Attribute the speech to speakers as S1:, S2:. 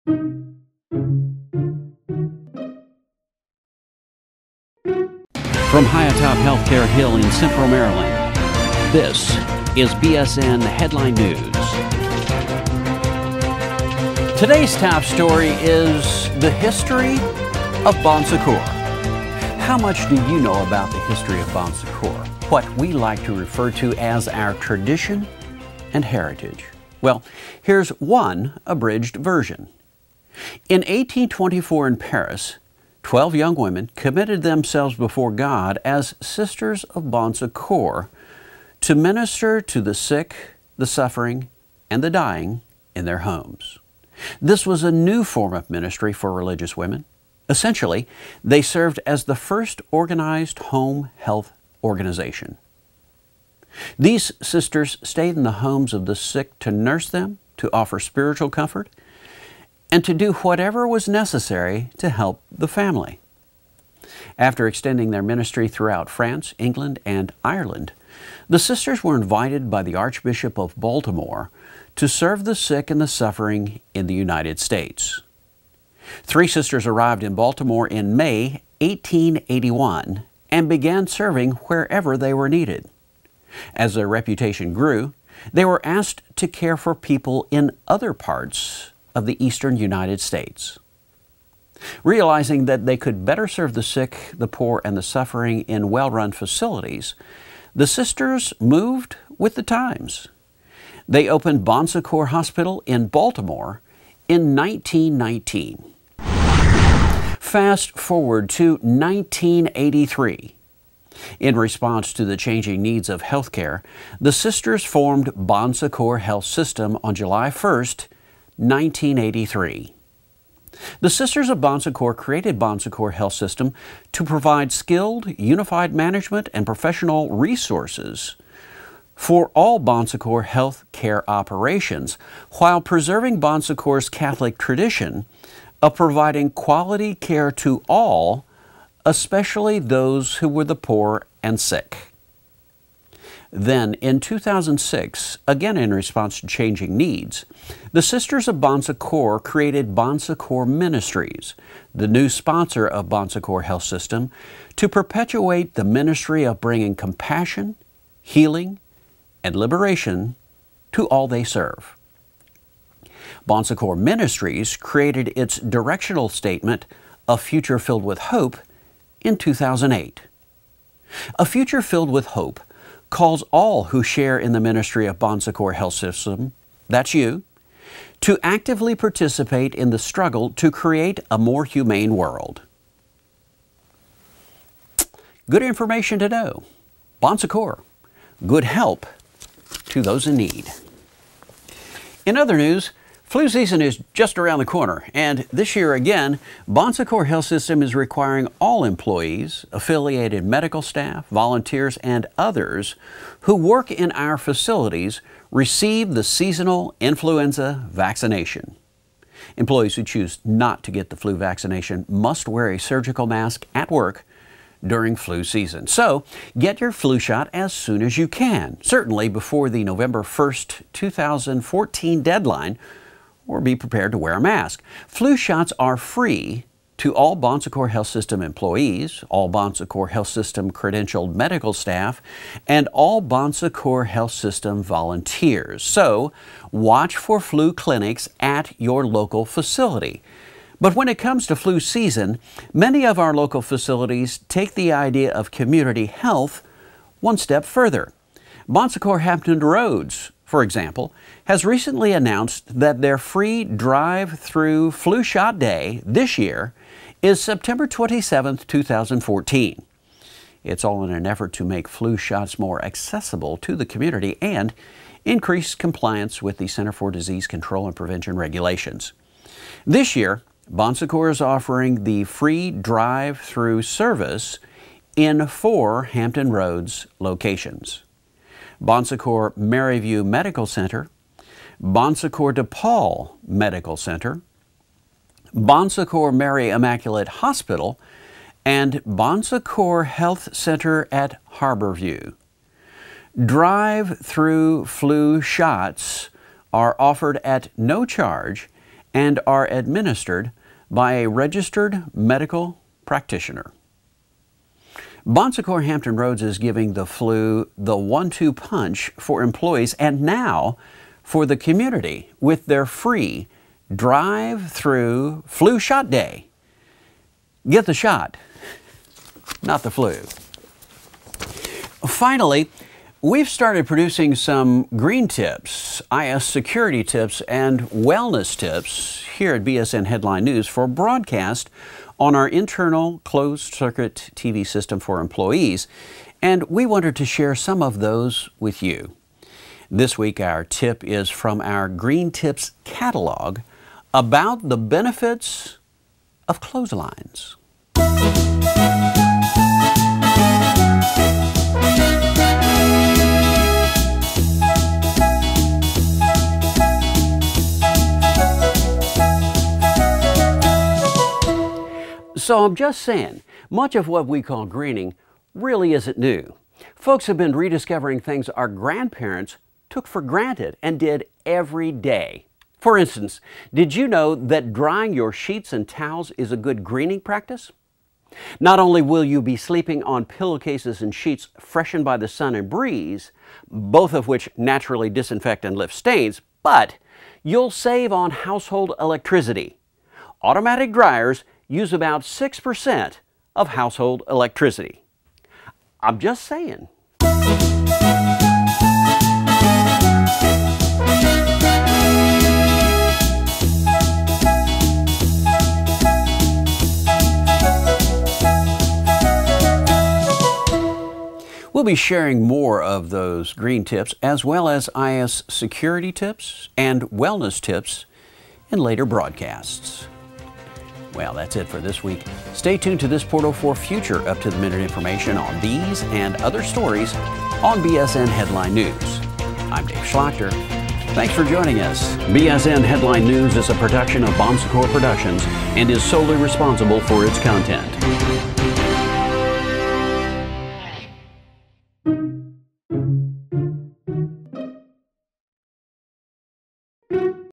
S1: From high atop Healthcare Hill in Central Maryland, this is BSN Headline News. Today's top story is the history of Bon Secours. How much do you know about the history of Bon Secours? What we like to refer to as our tradition and heritage. Well, here's one abridged version. In 1824 in Paris, 12 young women committed themselves before God as Sisters of Bon Secours to minister to the sick, the suffering, and the dying in their homes. This was a new form of ministry for religious women. Essentially, they served as the first organized home health organization. These sisters stayed in the homes of the sick to nurse them, to offer spiritual comfort, and to do whatever was necessary to help the family. After extending their ministry throughout France, England, and Ireland, the sisters were invited by the Archbishop of Baltimore to serve the sick and the suffering in the United States. 3 sisters arrived in Baltimore in May 1881 and began serving wherever they were needed. As their reputation grew, they were asked to care for people in other parts of the eastern United States. Realizing that they could better serve the sick, the poor, and the suffering in well-run facilities, the sisters moved with the times. They opened Bon Secours Hospital in Baltimore in 1919. Fast forward to 1983. In response to the changing needs of healthcare, the sisters formed Bon Secours Health System on July 1st, 1983. The Sisters of Bon Secours created Bon Secours Health System to provide skilled, unified management and professional resources for all Bon Secours health care operations, while preserving Bon Secours' Catholic tradition of providing quality care to all, especially those who were the poor and sick. Then, in 2006, again in response to changing needs, the Sisters of Bon Secours created Bon Secours Ministries, the new sponsor of Bon Secours Health System, to perpetuate the ministry of bringing compassion, healing, and liberation to all they serve. Bon Secours Ministries created its directional statement, A Future Filled with Hope, in 2008. A Future Filled with Hope calls all who share in the ministry of Bon Secours Health System, that's you, to actively participate in the struggle to create a more humane world. Good information to know. Bon Secours, good help to those in need. In other news, flu season is just around the corner, and this year again, Bon Secours Health System is requiring all employees, affiliated medical staff, volunteers, and others who work in our facilities receive the seasonal influenza vaccination. Employees who choose not to get the flu vaccination must wear a surgical mask at work during flu season. So, get your flu shot as soon as you can, certainly before the November 1st, 2014 deadline, or be prepared to wear a mask. Flu shots are free to all Bon Secours Health System employees, all Bon Secours Health System credentialed medical staff, and all Bon Secours Health System volunteers. So, watch for flu clinics at your local facility. But when it comes to flu season, many of our local facilities take the idea of community health one step further. Bon Secours Hampton Roads, for example, has recently announced that their free drive-through flu shot day this year is September 27, 2014. It's all in an effort to make flu shots more accessible to the community and increase compliance with the Center for Disease Control and Prevention regulations. This year, Bon Secours is offering the free drive-through service in 4 Hampton Roads locations: Bon Secours Maryview Medical Center, Bon Secours DePaul Medical Center, Bon Secours Mary Immaculate Hospital, and Bon Secours Health Center at Harborview. Drive-through flu shots are offered at no charge and are administered by a registered medical practitioner. Bon Secours Hampton Roads is giving the flu the 1-2 punch for employees and now for the community with their free drive-through flu shot day. Get the shot, not the flu. Finally, we've started producing some green tips, IS security tips, and wellness tips here at BSN Headline News for broadcast on our internal closed-circuit TV system for employees, and we wanted to share some of those with you. This week, our tip is from our Green Tips catalog about the benefits of clotheslines. So I'm just saying, much of what we call greening really isn't new. Folks have been rediscovering things our grandparents took for granted and did every day. For instance, did you know that drying your sheets and towels is a good greening practice? Not only will you be sleeping on pillowcases and sheets freshened by the sun and breeze, both of which naturally disinfect and lift stains, but you'll save on household electricity. Automatic dryers use about 6% of household electricity. I'm just saying. We'll be sharing more of those green tips as well as IS security tips and wellness tips in later broadcasts. Well, that's it for this week. Stay tuned to this portal for future up-to-the-minute information on these and other stories on BSN Headline News. I'm Dave Schlachter. Thanks for joining us. BSN Headline News is a production of Bon Secours Productions and is solely responsible for its content.